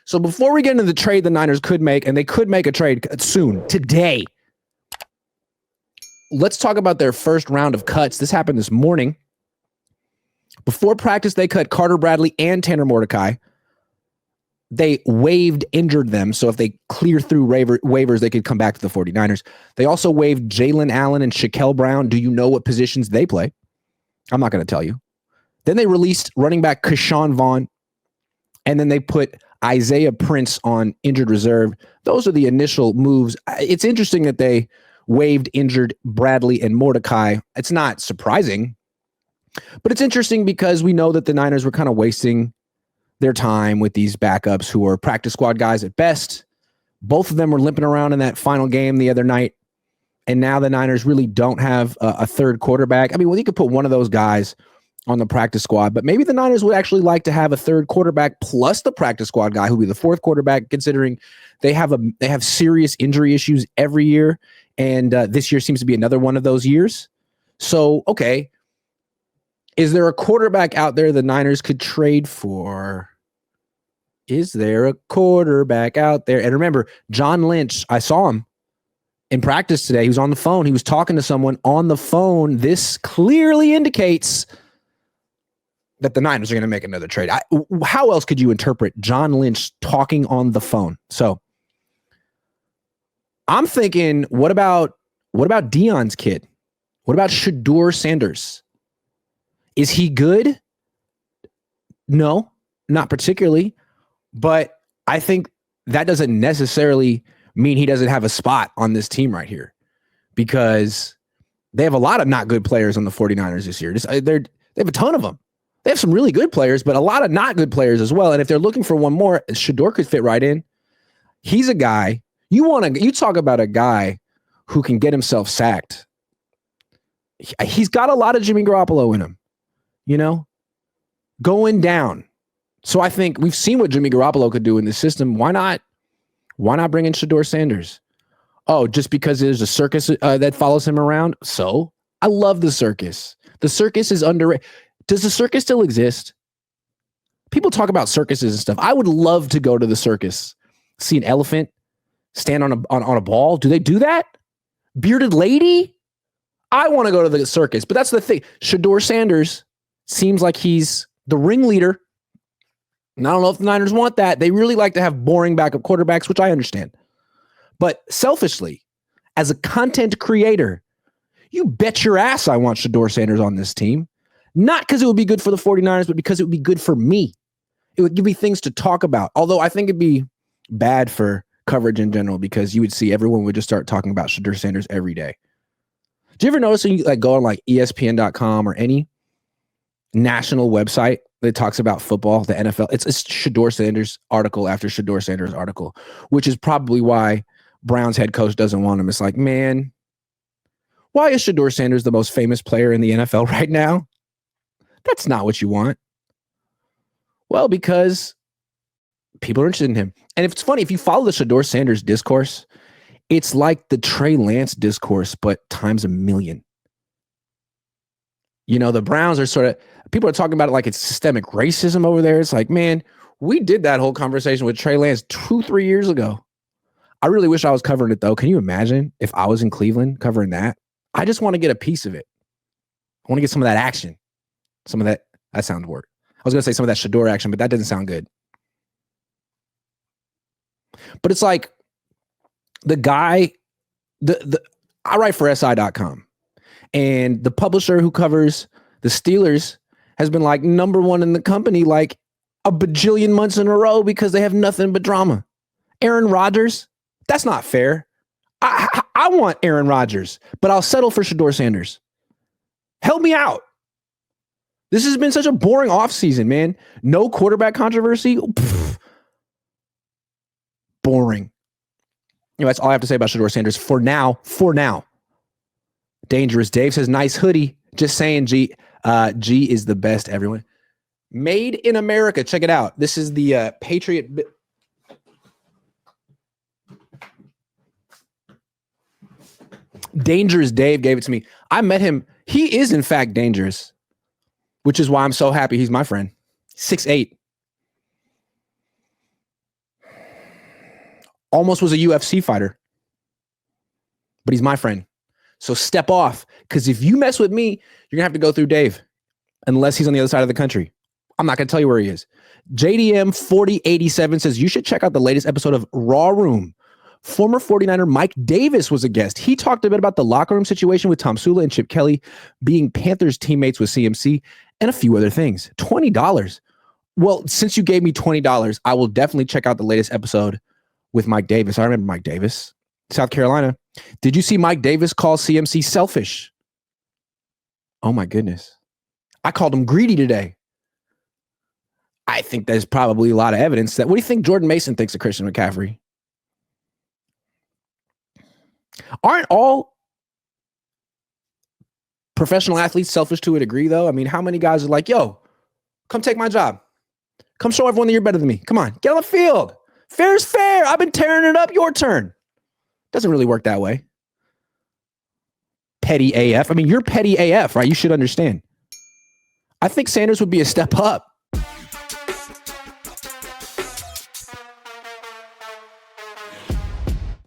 So before we get into the trade the Niners could make, and they could make a trade soon, today, let's talk about their first round of cuts. This happened this morning. Before practice, they cut Carter Bradley and Tanner Mordecai. They waived injured them, so if they clear through waivers, they could come back to the 49ers. They also waived Jalen Allen and Shaquille Brown. Do you know what positions they play? I'm not going to tell you. Then they released running back Keshawn Vaughn, and then they put Isaiah Prince on injured reserve. Those are the initial moves. It's interesting that they waived injured Bradley and Mordecai. It's not surprising, but it's interesting because we know that the Niners were kind of wasting their time with these backups who are practice squad guys at best. Both of them were limping around in that final game the other night, and now the Niners really don't have a third quarterback. I mean, well, you could put one of those guys on the practice squad, but maybe the Niners would actually like to have a third quarterback plus the practice squad guy who would be the fourth quarterback, considering they have serious injury issues every year, and this year seems to be another one of those years. So, okay, is there a quarterback out there the Niners could trade for? Is there a quarterback out there? And remember, John Lynch, I saw him in practice today. He was on the phone. He was talking to someone on the phone. This clearly indicates that the Niners are going to make another trade. How else could you interpret John Lynch talking on the phone? So I'm thinking, what about Deion's kid? What about Shedeur Sanders? Is he good? No, not particularly. But I think that doesn't necessarily mean he doesn't have a spot on this team right here, because they have a lot of not good players on the 49ers this year. They have a ton of them. They have some really good players, but a lot of not good players as well. And if they're looking for one more, Shedeur could fit right in. He's a guy you talk about a guy who can get himself sacked. He's got a lot of Jimmy Garoppolo in him, going down. So I think we've seen what Jimmy Garoppolo could do in this system. Why not bring in Shedeur Sanders? Oh, just because there's a circus that follows him around? So I love the circus. The circus is underrated. Does the circus still exist? People talk about circuses and stuff. I would love to go to the circus, see an elephant stand on a ball. Do they do that? Bearded lady? I want to go to the circus, but that's the thing. Shedeur Sanders seems like he's the ringleader. And I don't know if the Niners want that. They really like to have boring backup quarterbacks, which I understand. But selfishly, as a content creator, you bet your ass I want Shedeur Sanders on this team. Not because it would be good for the 49ers, but because it would be good for me. It would give me things to talk about. Although I think it'd be bad for coverage in general, because you would see everyone would just start talking about Shedeur Sanders every day. Do you ever notice when you go on ESPN.com or any national website that talks about football, the NFL, it's Shedeur Sanders article after Shedeur Sanders article, which is probably why Browns head coach doesn't want him. It's like, man, why is Shedeur Sanders the most famous player in the NFL right now? That's not what you want. Well, because people are interested in him. And if it's funny, if you follow the Shedeur Sanders discourse, it's like the Trey Lance discourse, but times a million. The Browns are people are talking about it like it's systemic racism over there. It's like, man, we did that whole conversation with Trey Lance 2-3 years ago. I really wish I was covering it, though. Can you imagine if I was in Cleveland covering that? I just want to get a piece of it. I want to get some of that action. Some of that sounds weird. I was going to say some of that Shedeur action, but that doesn't sound good. But it's like the guy, I write for SI.com, and the publisher who covers the Steelers has been number one in the company a bajillion months in a row because they have nothing but drama. Aaron Rodgers, that's not fair. I want Aaron Rodgers, but I'll settle for Shedeur Sanders. Help me out. This has been such a boring offseason, man. No quarterback controversy. Pfft. Boring. That's all I have to say about Shedeur Sanders for now. Dangerous Dave says, nice hoodie. Just saying, G is the best, everyone. Made in America. Check it out. This is the Patriot. Dangerous Dave gave it to me. I met him. He is, in fact, dangerous, which is why I'm so happy he's my friend. 6'8". Almost was a UFC fighter, but he's my friend. So step off, because if you mess with me, you're going to have to go through Dave, unless he's on the other side of the country. I'm not going to tell you where he is. JDM 4087 says, you should check out the latest episode of Raw Room. Former 49er Mike Davis was a guest. He talked a bit about the locker room situation with Tom Sula and Chip Kelly being Panthers teammates with CMC and a few other things. $20. Well, since you gave me $20, I will definitely check out the latest episode with Mike Davis. I remember Mike Davis, South Carolina. Did you see Mike Davis call CMC selfish? Oh my goodness. I called him greedy today. I think there's probably a lot of evidence that. What do you think Jordan Mason thinks of Christian McCaffrey? Aren't all professional athletes selfish to a degree, though? I mean, how many guys are like, yo, come take my job. Come show everyone that you're better than me. Come on, get on the field. Fair is fair. I've been tearing it up. Your turn. Doesn't really work that way. Petty AF. I mean, you're petty AF, right? You should understand. I think Sanders would be a step up.